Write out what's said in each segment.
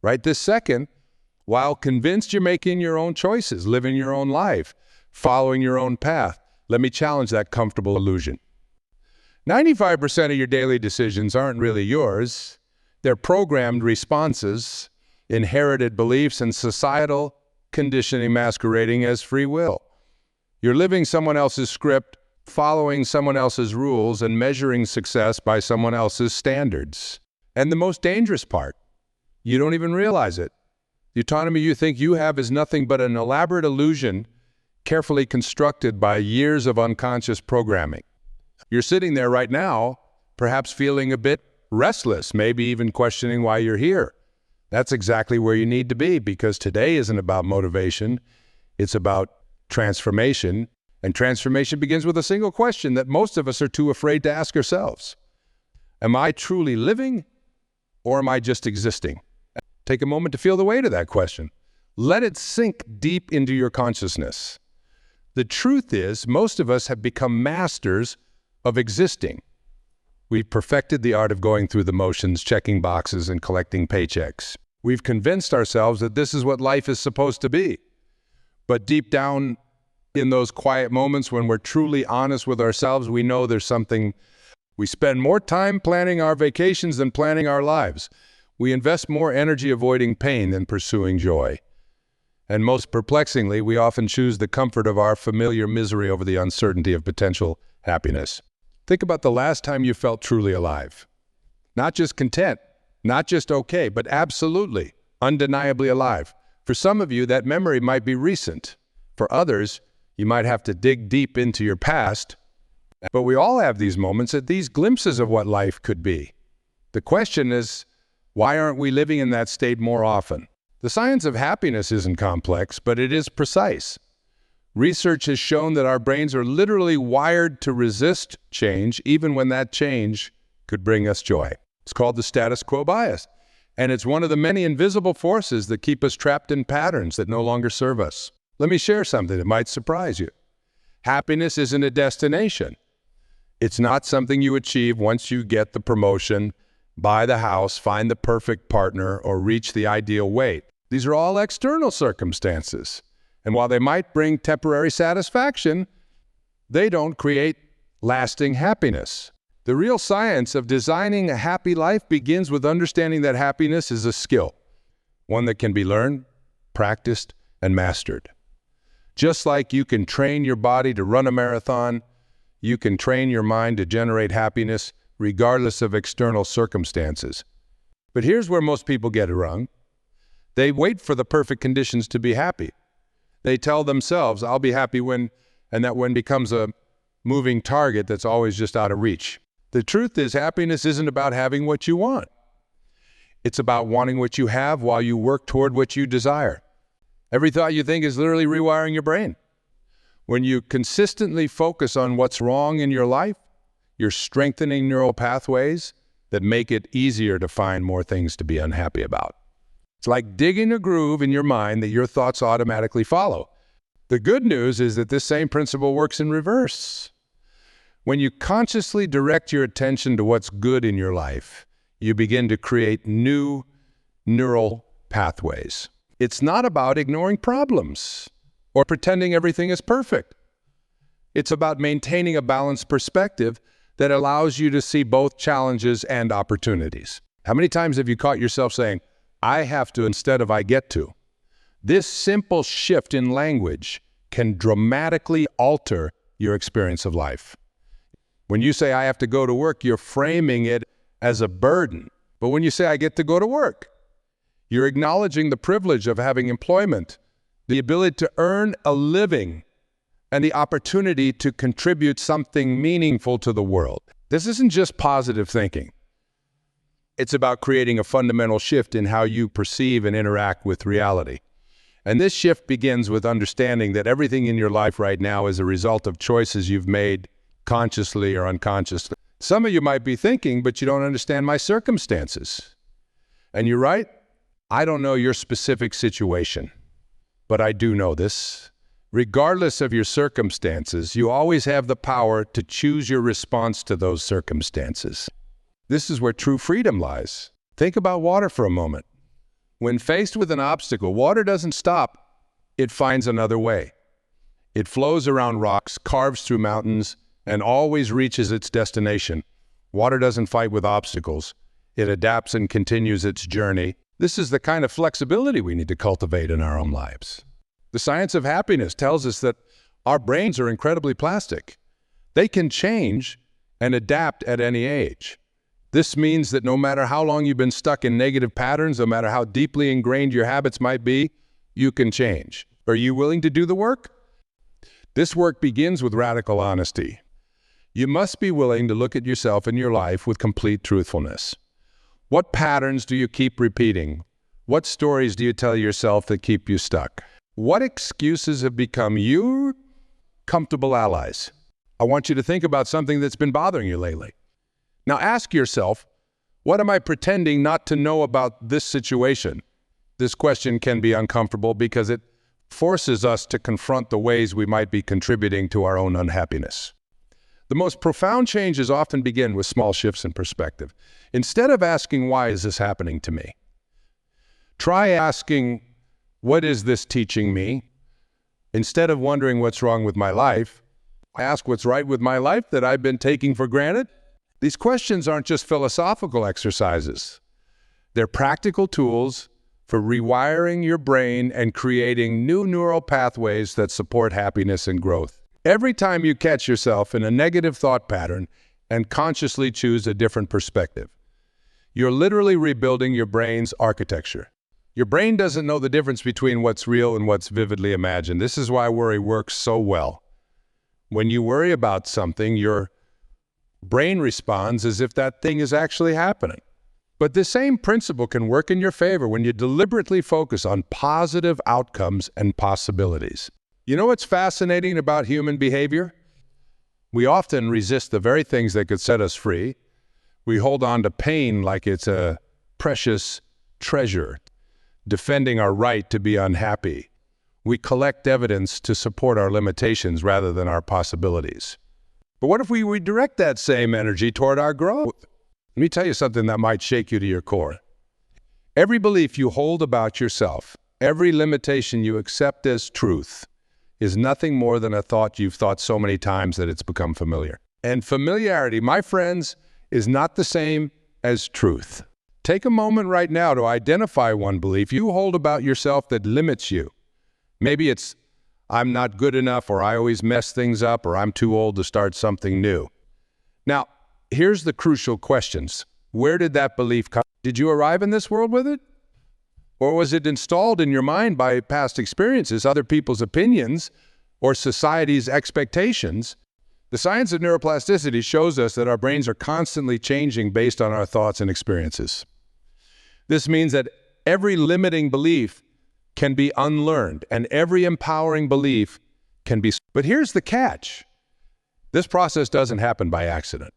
right this second, while convinced you're making your own choices, living your own life, following your own path. Let me challenge that comfortable illusion. 95% of your daily decisions aren't really yours. They're programmed responses, inherited beliefs, and societal conditioning masquerading as free will. You're living someone else's script, following someone else's rules, and measuring success by someone else's standards. And the most dangerous part, you don't even realize it. The autonomy you think you have is nothing but an elaborate illusion carefully constructed by years of unconscious programming. You're sitting there right now, perhaps feeling a bit restless, maybe even questioning why you're here. That's exactly where you need to be, because today isn't about motivation, it's about transformation. And transformation begins with a single question that most of us are too afraid to ask ourselves. Am I truly living, or am I just existing? Take a moment to feel the weight of that question. Let it sink deep into your consciousness. The truth is, most of us have become masters of existing. We've perfected the art of going through the motions, checking boxes, and collecting paychecks. We've convinced ourselves that this is what life is supposed to be. But deep down, in those quiet moments when we're truly honest with ourselves, we know there's something. We spend more time planning our vacations than planning our lives. We invest more energy avoiding pain than pursuing joy. And most perplexingly, we often choose the comfort of our familiar misery over the uncertainty of potential happiness. Think about the last time you felt truly alive. Not just content, not just okay, but absolutely, undeniably alive. For some of you, that memory might be recent. For others, you might have to dig deep into your past. But we all have these moments, these glimpses of what life could be. The question is, why aren't we living in that state more often? The science of happiness isn't complex, but it is precise. Research has shown that our brains are literally wired to resist change, even when that change could bring us joy. It's called the status quo bias, and it's one of the many invisible forces that keep us trapped in patterns that no longer serve us. Let me share something that might surprise you. Happiness isn't a destination. It's not something you achieve once you get the promotion, buy the house, find the perfect partner, or reach the ideal weight. These are all external circumstances. And while they might bring temporary satisfaction, they don't create lasting happiness. The real science of designing a happy life begins with understanding that happiness is a skill, one that can be learned, practiced, and mastered. Just like you can train your body to run a marathon, you can train your mind to generate happiness regardless of external circumstances. But here's where most people get it wrong. They wait for the perfect conditions to be happy. They tell themselves, I'll be happy when, and that when becomes a moving target that's always just out of reach. The truth is, happiness isn't about having what you want. It's about wanting what you have while you work toward what you desire. Every thought you think is literally rewiring your brain. When you consistently focus on what's wrong in your life, you're strengthening neural pathways that make it easier to find more things to be unhappy about. It's like digging a groove in your mind that your thoughts automatically follow. The good news is that this same principle works in reverse. When you consciously direct your attention to what's good in your life, you begin to create new neural pathways. It's not about ignoring problems or pretending everything is perfect. It's about maintaining a balanced perspective that allows you to see both challenges and opportunities. How many times have you caught yourself saying, I have to instead of I get to? This simple shift in language can dramatically alter your experience of life. When you say I have to go to work, you're framing it as a burden. But when you say I get to go to work, you're acknowledging the privilege of having employment, the ability to earn a living, and the opportunity to contribute something meaningful to the world. This isn't just positive thinking. It's about creating a fundamental shift in how you perceive and interact with reality. And this shift begins with understanding that everything in your life right now is a result of choices you've made consciously or unconsciously. Some of you might be thinking, but you don't understand my circumstances. And you're right, I don't know your specific situation, but I do know this. Regardless of your circumstances, you always have the power to choose your response to those circumstances. This is where true freedom lies. Think about water for a moment. When faced with an obstacle, water doesn't stop. It finds another way. It flows around rocks, carves through mountains, and always reaches its destination. Water doesn't fight with obstacles. It adapts and continues its journey. This is the kind of flexibility we need to cultivate in our own lives. The science of happiness tells us that our brains are incredibly plastic. They can change and adapt at any age. This means that no matter how long you've been stuck in negative patterns, no matter how deeply ingrained your habits might be, you can change. Are you willing to do the work? This work begins with radical honesty. You must be willing to look at yourself and your life with complete truthfulness. What patterns do you keep repeating? What stories do you tell yourself that keep you stuck? What excuses have become your comfortable allies? I want you to think about something that's been bothering you lately. Now ask yourself, what am I pretending not to know about this situation? This question can be uncomfortable because it forces us to confront the ways we might be contributing to our own unhappiness. The most profound changes often begin with small shifts in perspective. Instead of asking, why is this happening to me? Try asking, what is this teaching me? Instead of wondering what's wrong with my life, ask what's right with my life that I've been taking for granted. These questions aren't just philosophical exercises. They're practical tools for rewiring your brain and creating new neural pathways that support happiness and growth. Every time you catch yourself in a negative thought pattern and consciously choose a different perspective, you're literally rebuilding your brain's architecture. Your brain doesn't know the difference between what's real and what's vividly imagined. This is why worry works so well. When you worry about something, your brain responds as if that thing is actually happening. But the same principle can work in your favor when you deliberately focus on positive outcomes and possibilities. You know what's fascinating about human behavior? We often resist the very things that could set us free. We hold on to pain like it's a precious treasure, defending our right to be unhappy. We collect evidence to support our limitations rather than our possibilities. But what if we redirect that same energy toward our growth? Let me tell you something that might shake you to your core. Every belief you hold about yourself, every limitation you accept as truth, is nothing more than a thought you've thought so many times that it's become familiar. And familiarity, my friends, is not the same as truth. Take a moment right now to identify one belief you hold about yourself that limits you. Maybe it's, I'm not good enough, or I always mess things up, or I'm too old to start something new. Now, here's the crucial questions. Where did that belief come? Did you arrive in this world with it? Or was it installed in your mind by past experiences, other people's opinions, or society's expectations? The science of neuroplasticity shows us that our brains are constantly changing based on our thoughts and experiences. This means that every limiting belief can be unlearned, and every empowering belief can be... But here's the catch. This process doesn't happen by accident.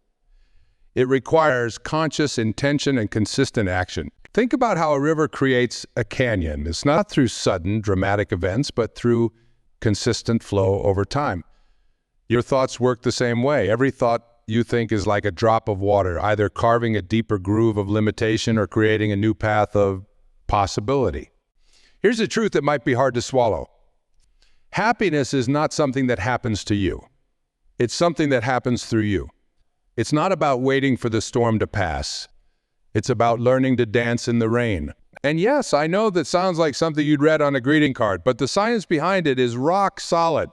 It requires conscious intention and consistent action. Think about how a river creates a canyon. It's not through sudden, dramatic events, but through consistent flow over time. Your thoughts work the same way. Every thought you think is like a drop of water, either carving a deeper groove of limitation or creating a new path of possibility. Here's a truth that might be hard to swallow. Happiness is not something that happens to you. It's something that happens through you. It's not about waiting for the storm to pass. It's about learning to dance in the rain. And yes, I know that sounds like something you'd read on a greeting card, but the science behind it is rock solid.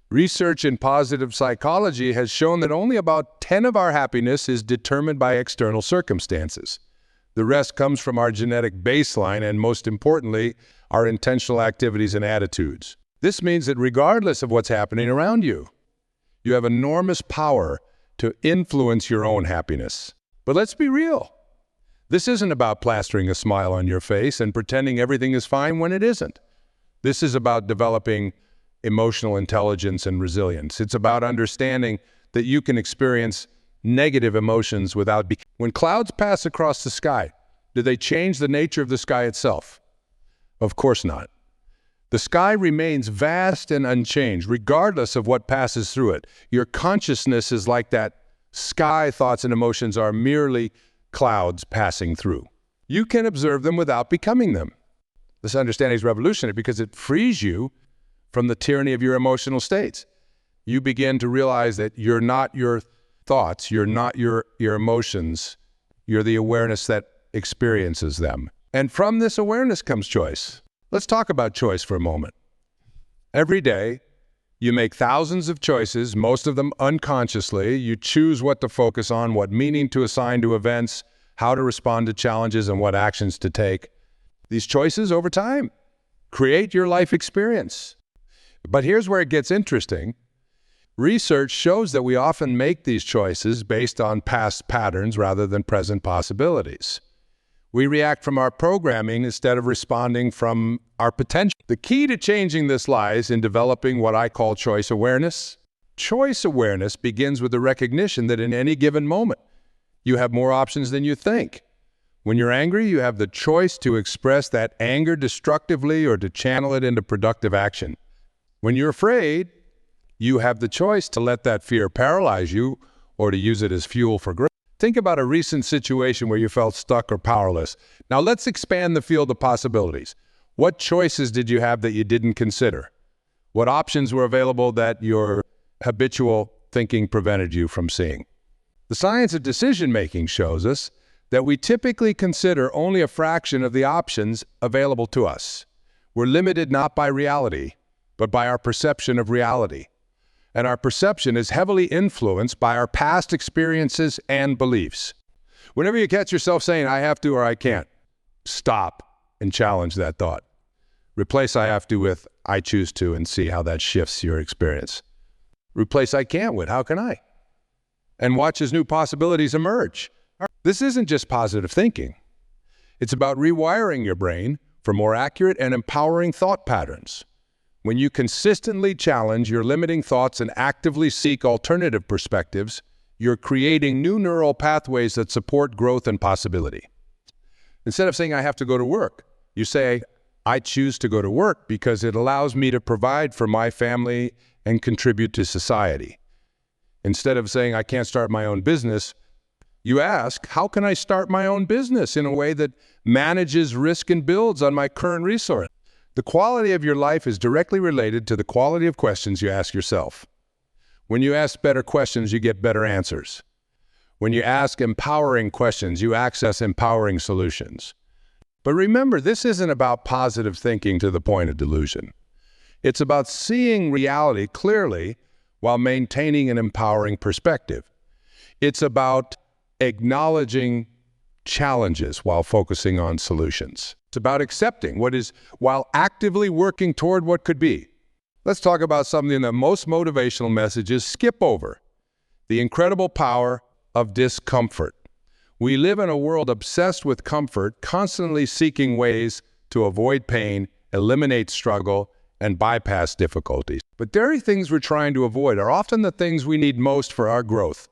Research in positive psychology has shown that only about 10 of our happiness is determined by external circumstances. The rest comes from our genetic baseline and, most importantly, our intentional activities and attitudes. This means that regardless of what's happening around you, you have enormous power to influence your own happiness. But let's be real. This isn't about plastering a smile on your face and pretending everything is fine when it isn't. This is about developing emotional intelligence and resilience. It's about understanding that you can experience negative emotions without... When clouds pass across the sky, do they change the nature of the sky itself? Of course not. The sky remains vast and unchanged, regardless of what passes through it. Your consciousness is like that sky. Thoughts and emotions are merely clouds passing through. You can observe them without becoming them. This understanding is revolutionary because it frees you from the tyranny of your emotional states. You begin to realize that you're not your thoughts, you're not your emotions, you're the awareness that experiences them. And from this awareness comes choice. Let's talk about choice for a moment. Every day, you make thousands of choices, most of them unconsciously. You choose what to focus on, what meaning to assign to events, how to respond to challenges, and what actions to take. These choices over time create your life experience. But here's where it gets interesting. Research shows that we often make these choices based on past patterns rather than present possibilities. We react from our programming instead of responding from our potential. The key to changing this lies in developing what I call choice awareness. Choice awareness begins with the recognition that in any given moment, you have more options than you think. When you're angry, you have the choice to express that anger destructively or to channel it into productive action. When you're afraid, you have the choice to let that fear paralyze you or to use it as fuel for growth. Think about a recent situation where you felt stuck or powerless. Now let's expand the field of possibilities. What choices did you have that you didn't consider? What options were available that your habitual thinking prevented you from seeing? The science of decision-making shows us that we typically consider only a fraction of the options available to us. We're limited not by reality, but by our perception of reality. And our perception is heavily influenced by our past experiences and beliefs. Whenever you catch yourself saying, I have to or I can't, stop and challenge that thought. Replace I have to with I choose to and see how that shifts your experience. Replace I can't with how can I? And watch as new possibilities emerge. This isn't just positive thinking. It's about rewiring your brain for more accurate and empowering thought patterns. When you consistently challenge your limiting thoughts and actively seek alternative perspectives, you're creating new neural pathways that support growth and possibility. Instead of saying, I have to go to work, you say, I choose to go to work because it allows me to provide for my family and contribute to society. Instead of saying, I can't start my own business, you ask, how can I start my own business in a way that manages risk and builds on my current resource? The quality of your life is directly related to the quality of questions you ask yourself. When you ask better questions, you get better answers. When you ask empowering questions, you access empowering solutions. But remember, this isn't about positive thinking to the point of delusion. It's about seeing reality clearly while maintaining an empowering perspective. It's about acknowledging challenges while focusing on solutions. It's about accepting what is while actively working toward what could be. Let's talk about something that most motivational messages skip over: the incredible power of discomfort. We live in a world obsessed with comfort, constantly seeking ways to avoid pain, eliminate struggle, and bypass difficulties. But very things we're trying to avoid are often the things we need most for our growth.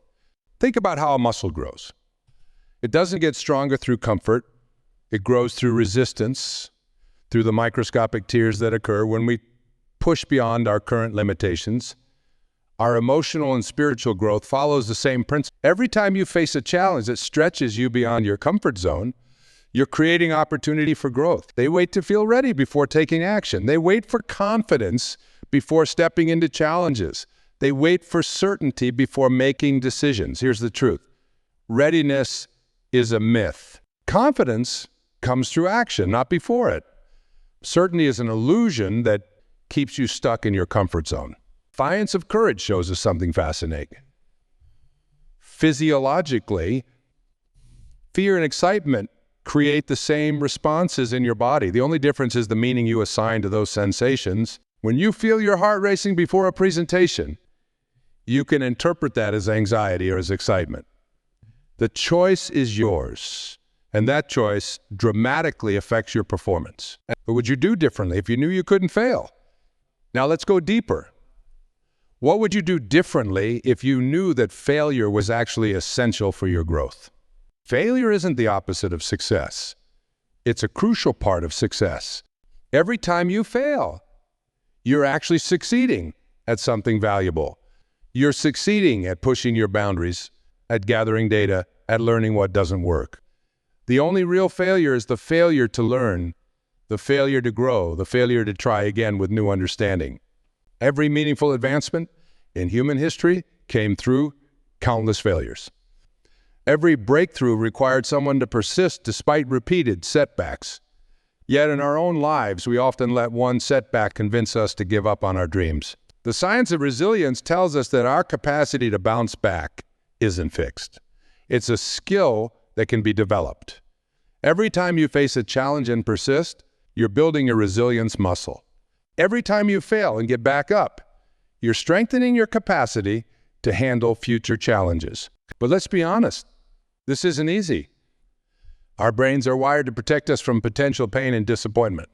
Think about how a muscle grows. It doesn't get stronger through comfort. It grows through resistance, through the microscopic tears that occur when we push beyond our current limitations. Our emotional and spiritual growth follows the same principle. Every time you face a challenge that stretches you beyond your comfort zone, you're creating opportunity for growth. They wait to feel ready before taking action. They wait for confidence before stepping into challenges. They wait for certainty before making decisions. Here's the truth. Readiness is a myth. Confidence comes through action, not before it. Certainty is an illusion that keeps you stuck in your comfort zone. Defiance of courage shows us something fascinating. Physiologically, fear and excitement create the same responses in your body. The only difference is the meaning you assign to those sensations. When you feel your heart racing before a presentation, you can interpret that as anxiety or as excitement. The choice is yours, and that choice dramatically affects your performance. What would you do differently if you knew you couldn't fail? Now let's go deeper. What would you do differently if you knew that failure was actually essential for your growth? Failure isn't the opposite of success. It's a crucial part of success. Every time you fail, you're actually succeeding at something valuable. You're succeeding at pushing your boundaries, at gathering data, at learning what doesn't work. The only real failure is the failure to learn the failure to grow, the failure to try again with new understanding. Every meaningful advancement in human history came through countless failures. Every breakthrough required someone to persist despite repeated setbacks. Yet in our own lives, we often let one setback convince us to give up on our dreams. The science of resilience tells us that our capacity to bounce back isn't fixed. It's a skill that can be developed. Every time you face a challenge and persist, you're building a resilience muscle. Every time you fail and get back up, you're strengthening your capacity to handle future challenges. But let's be honest, this isn't easy. Our brains are wired to protect us from potential pain and disappointment.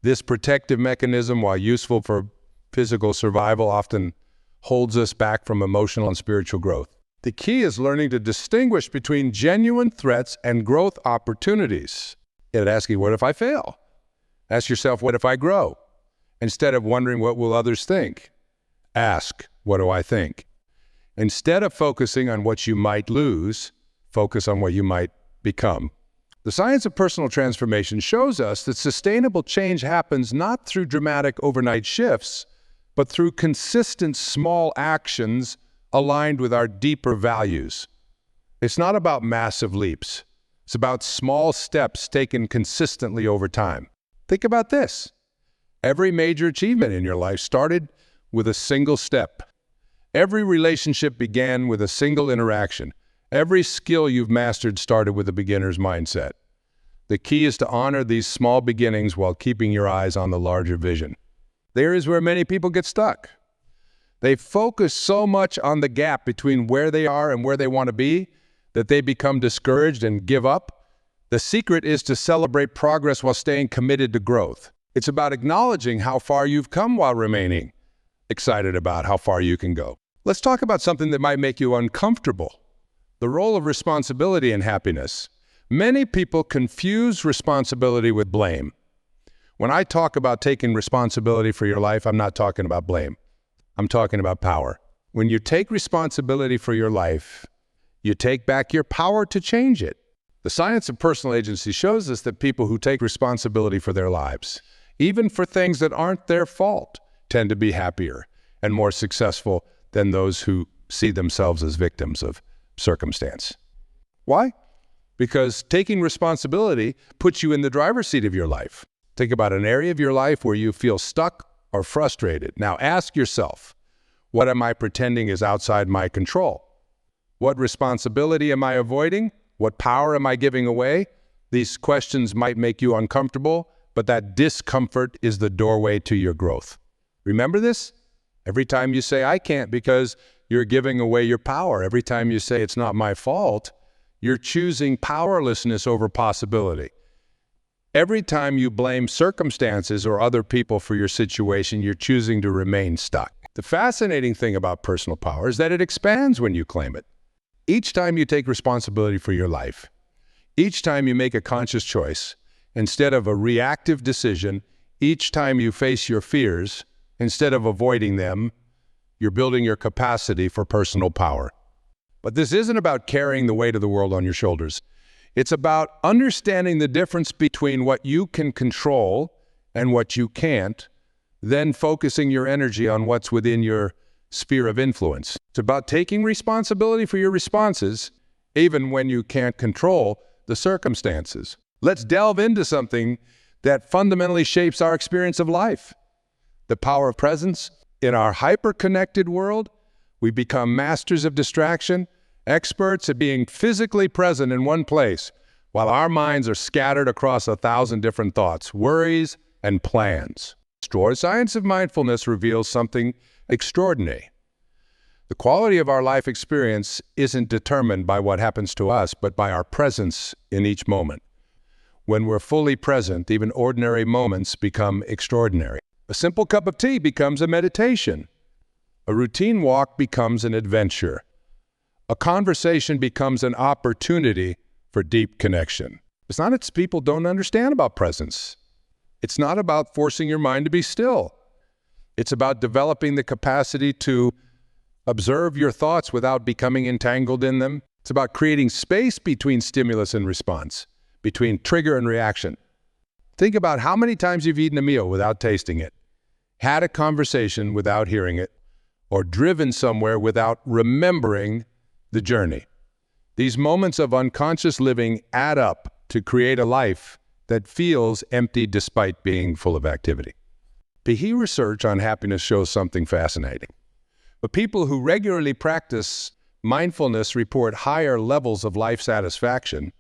This protective mechanism, while useful for physical survival, often holds us back from emotional and spiritual growth. The key is learning to distinguish between genuine threats and growth opportunities. It asks you, what if I fail? Ask yourself, what if I grow? Instead of wondering, what will others think? Ask, what do I think? Instead of focusing on what you might lose, focus on what you might become. The science of personal transformation shows us that sustainable change happens not through dramatic overnight shifts, but through consistent small actions aligned with our deeper values. It's not about massive leaps. It's about small steps taken consistently over time. Think about this. Every major achievement in your life started with a single step. Every relationship began with a single interaction. Every skill you've mastered started with a beginner's mindset. The key is to honor these small beginnings while keeping your eyes on the larger vision. There is where many people get stuck. They focus so much on the gap between where they are and where they want to be that they become discouraged and give up. The secret is to celebrate progress while staying committed to growth. It's about acknowledging how far you've come while remaining excited about how far you can go. Let's talk about something that might make you uncomfortable. The role of responsibility in happiness. Many people confuse responsibility with blame. When I talk about taking responsibility for your life, I'm not talking about blame. I'm talking about power. When you take responsibility for your life, you take back your power to change it. The science of personal agency shows us that people who take responsibility for their lives, even for things that aren't their fault, tend to be happier and more successful than those who see themselves as victims of circumstance. Why? Because taking responsibility puts you in the driver's seat of your life. Think about an area of your life where you feel stuck or frustrated. Now ask yourself, what am I pretending is outside my control? What responsibility am I avoiding? What power am I giving away? These questions might make you uncomfortable, but that discomfort is the doorway to your growth. Remember this? Every time you say, I can't, because you're giving away your power. Every time you say, it's not my fault, you're choosing powerlessness over possibility. Every time you blame circumstances or other people for your situation, you're choosing to remain stuck. The fascinating thing about personal power is that it expands when you claim it. Each time you take responsibility for your life, each time you make a conscious choice, instead of a reactive decision, each time you face your fears, instead of avoiding them, you're building your capacity for personal power. But this isn't about carrying the weight of the world on your shoulders. It's about understanding the difference between what you can control and what you can't, then focusing your energy on what's within your sphere of influence. It's about taking responsibility for your responses, even when you can't control the circumstances. Let's delve into something that fundamentally shapes our experience of life. The power of presence. In our hyper-connected world, we become masters of distraction, experts at being physically present in one place, while our minds are scattered across 1,000 different thoughts, worries, and plans. The science of mindfulness reveals something extraordinary. The quality of our life experience isn't determined by what happens to us, but by our presence in each moment. When we're fully present, even ordinary moments become extraordinary. A simple cup of tea becomes a meditation. A routine walk becomes an adventure. A conversation becomes an opportunity for deep connection. It's not that people don't understand about presence. It's not about forcing your mind to be still. It's about developing the capacity to observe your thoughts without becoming entangled in them. It's about creating space between stimulus and response, between trigger and reaction. Think about how many times you've eaten a meal without tasting it, had a conversation without hearing it, or driven somewhere without remembering the journey. These moments of unconscious living add up to create a life that feels empty despite being full of activity. PE research on happiness shows something fascinating. But people who regularly practice mindfulness report higher levels of life satisfaction,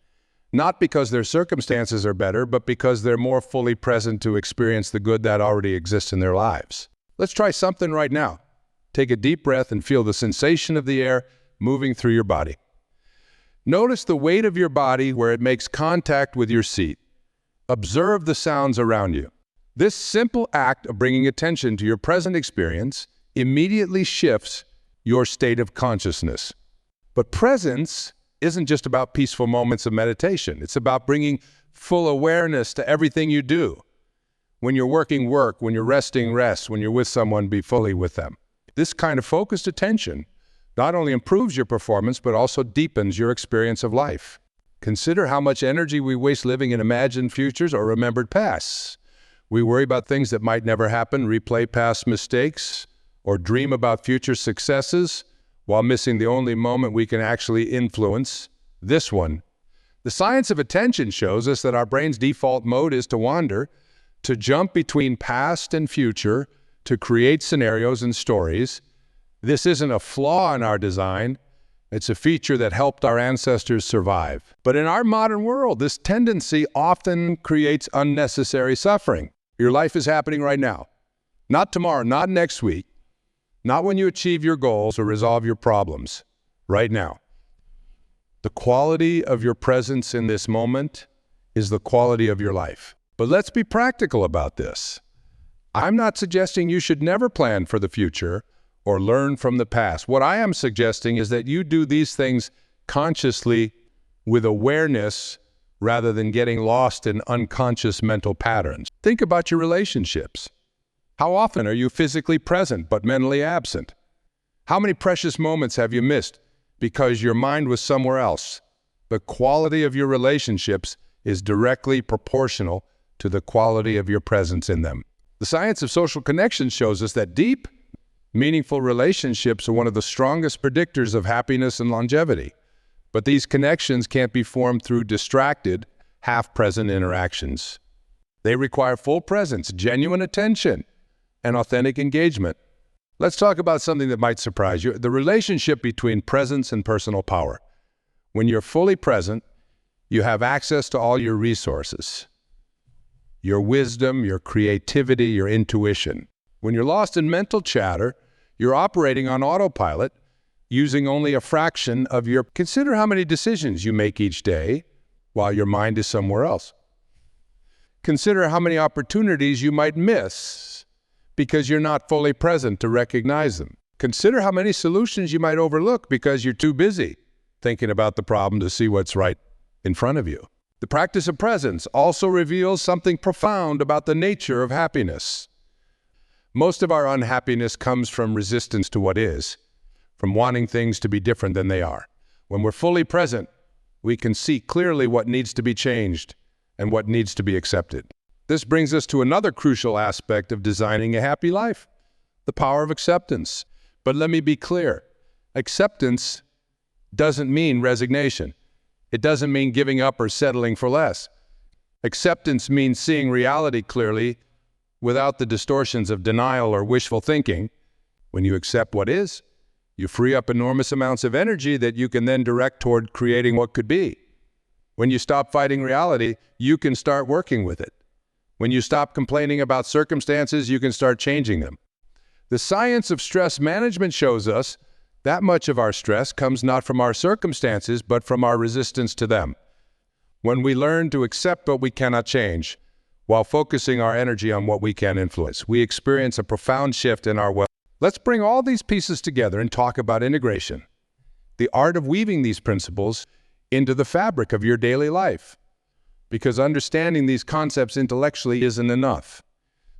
not because their circumstances are better, but because they're more fully present to experience the good that already exists in their lives. Let's try something right now. Take a deep breath and feel the sensation of the air moving through your body. Notice the weight of your body where it makes contact with your seat. Observe the sounds around you. This simple act of bringing attention to your present experience immediately shifts your state of consciousness. But presence isn't just about peaceful moments of meditation. It's about bringing full awareness to everything you do. When you're working, work. When you're resting, rest. When you're with someone, be fully with them. This kind of focused attention not only improves your performance, but also deepens your experience of life. Consider how much energy we waste living in imagined futures or remembered pasts. We worry about things that might never happen, replay past mistakes, or dream about future successes, while missing the only moment we can actually influence, this one. The science of attention shows us that our brain's default mode is to wander, to jump between past and future, to create scenarios and stories. This isn't a flaw in our design. It's a feature that helped our ancestors survive. But in our modern world, this tendency often creates unnecessary suffering. Your life is happening right now. Not tomorrow, not next week, not when you achieve your goals or resolve your problems. Right now. The quality of your presence in this moment is the quality of your life. But let's be practical about this. I'm not suggesting you should never plan for the future or learn from the past. What I am suggesting is that you do these things consciously with awareness rather than getting lost in unconscious mental patterns. Think about your relationships. How often are you physically present but mentally absent? How many precious moments have you missed because your mind was somewhere else? The quality of your relationships is directly proportional to the quality of your presence in them. The science of social connection shows us that deep, meaningful relationships are one of the strongest predictors of happiness and longevity. But these connections can't be formed through distracted, half-present interactions. They require full presence, genuine attention, and authentic engagement. Let's talk about something that might surprise you, the relationship between presence and personal power. When you're fully present, you have access to all your resources, your wisdom, your creativity, your intuition. When you're lost in mental chatter, you're operating on autopilot, using only a fraction of your... Consider how many decisions you make each day while your mind is somewhere else. Consider how many opportunities you might miss because you're not fully present to recognize them. Consider how many solutions you might overlook because you're too busy thinking about the problem to see what's right in front of you. The practice of presence also reveals something profound about the nature of happiness. Most of our unhappiness comes from resistance to what is, from wanting things to be different than they are. When we're fully present, we can see clearly what needs to be changed and what needs to be accepted. This brings us to another crucial aspect of designing a happy life, the power of acceptance. But let me be clear, acceptance doesn't mean resignation. It doesn't mean giving up or settling for less. Acceptance means seeing reality clearly without the distortions of denial or wishful thinking. When you accept what is, you free up enormous amounts of energy that you can then direct toward creating what could be. When you stop fighting reality, you can start working with it. When you stop complaining about circumstances, you can start changing them. The science of stress management shows us that much of our stress comes not from our circumstances, but from our resistance to them. When we learn to accept what we cannot change, while focusing our energy on what we can influence, we experience a profound shift in our well. Let's bring all these pieces together and talk about integration, the art of weaving these principles into the fabric of your daily life. Because understanding these concepts intellectually isn't enough.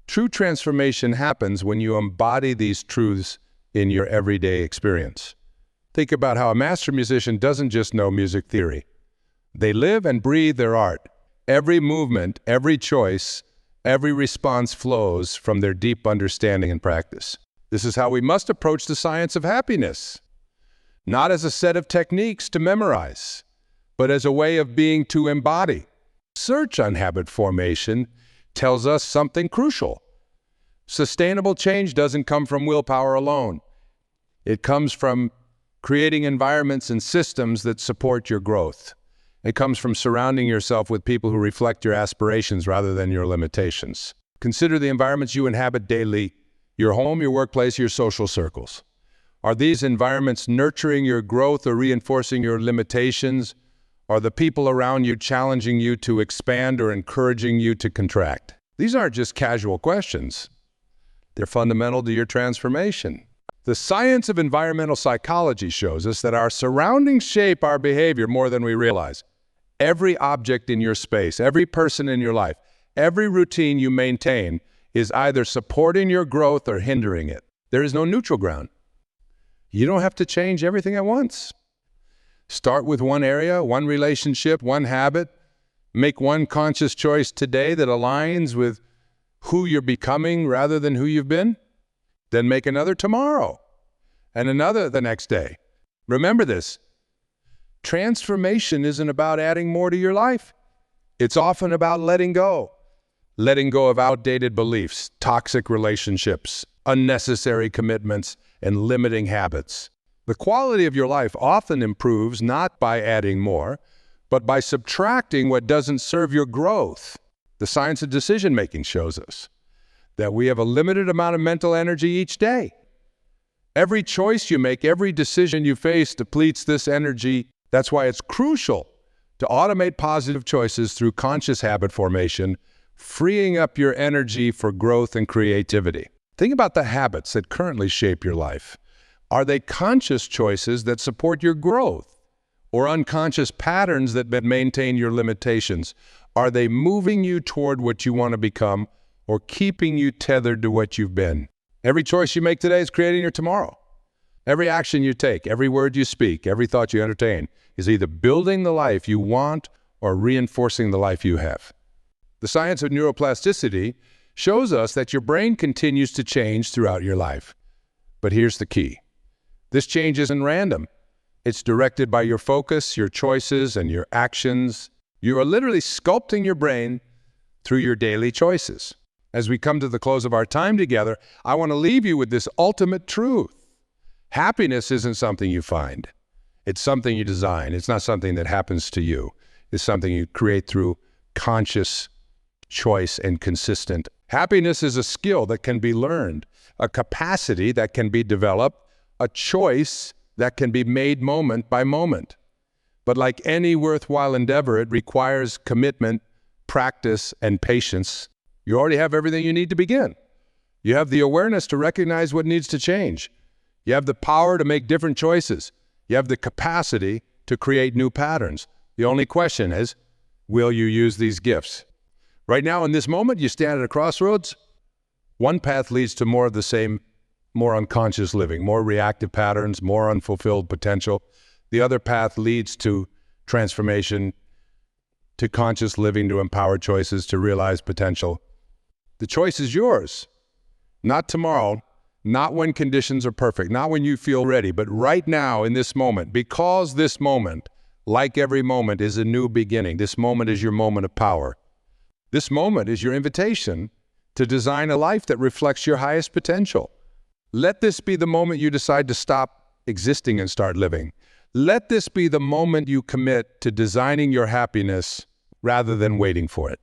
True transformation happens when you embody these truths in your everyday experience. Think about how a master musician doesn't just know music theory. They live and breathe their art. Every movement, every choice, every response flows from their deep understanding and practice. This is how we must approach the science of happiness, not as a set of techniques to memorize, but as a way of being to embody. Research on habit formation tells us something crucial. Sustainable change doesn't come from willpower alone. It comes from creating environments and systems that support your growth. It comes from surrounding yourself with people who reflect your aspirations rather than your limitations. Consider the environments you inhabit daily, your home, your workplace, your social circles. Are these environments nurturing your growth or reinforcing your limitations? Are the people around you challenging you to expand or encouraging you to contract? These aren't just casual questions. They're fundamental to your transformation. The science of environmental psychology shows us that our surroundings shape our behavior more than we realize. Every object in your space, every person in your life, every routine you maintain is either supporting your growth or hindering it. There is no neutral ground. You don't have to change everything at once. Start with one area, one relationship, one habit. Make one conscious choice today that aligns with who you're becoming rather than who you've been. Then make another tomorrow and another the next day. Remember this. Transformation isn't about adding more to your life. It's often about letting go. Letting go of outdated beliefs, toxic relationships, unnecessary commitments, and limiting habits. The quality of your life often improves not by adding more, but by subtracting what doesn't serve your growth. The science of decision-making shows us that we have a limited amount of mental energy each day. Every choice you make, every decision you face depletes this energy. That's why it's crucial to automate positive choices through conscious habit formation, freeing up your energy for growth and creativity. Think about the habits that currently shape your life. Are they conscious choices that support your growth, or unconscious patterns that maintain your limitations? Are they moving you toward what you want to become, or keeping you tethered to what you've been? Every choice you make today is creating your tomorrow. Every action you take, every word you speak, every thought you entertain is either building the life you want or reinforcing the life you have. The science of neuroplasticity shows us that your brain continues to change throughout your life. But here's the key. This change isn't random. It's directed by your focus, your choices, and your actions. You are literally sculpting your brain through your daily choices. As we come to the close of our time together, I want to leave you with this ultimate truth. Happiness isn't something you find. It's something you design. It's not something that happens to you. It's something you create through conscious choice and consistent. Happiness is a skill that can be learned, a capacity that can be developed, a choice that can be made moment by moment. But like any worthwhile endeavor, it requires commitment, practice, and patience. You already have everything you need to begin. You have the awareness to recognize what needs to change. You have the power to make different choices. You have the capacity to create new patterns. The only question is, will you use these gifts? Right now, in this moment, you stand at a crossroads. One path leads to more of the same, more unconscious living, more reactive patterns, more unfulfilled potential. The other path leads to transformation, to conscious living, to empowered choices, to realize potential. The choice is yours. Not tomorrow, not when conditions are perfect, not when you feel ready, but right now in this moment, because this moment, like every moment, is a new beginning. This moment is your moment of power. This moment is your invitation to design a life that reflects your highest potential. Let this be the moment you decide to stop existing and start living. Let this be the moment you commit to designing your happiness rather than waiting for it.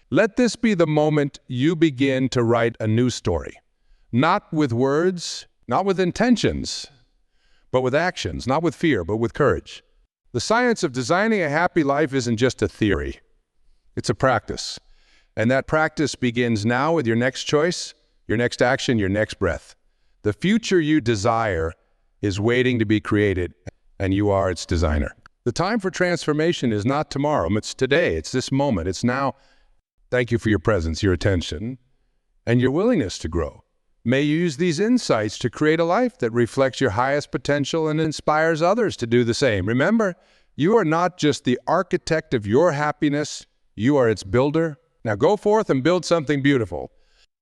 Let this be the moment you begin to write a new story. Not with words, not with intentions, but with actions. Not with fear, but with courage. The science of designing a happy life isn't just a theory. It's a practice. And that practice begins now with your next choice, your next action, your next breath. The future you desire is waiting to be created, and you are its designer. The time for transformation is not tomorrow. It's today. It's this moment. It's now. Thank you for your presence, your attention, and your willingness to grow. May you use these insights to create a life that reflects your highest potential and inspires others to do the same. Remember, You are not just the architect of your happiness, you are its builder. Now go forth and build something beautiful.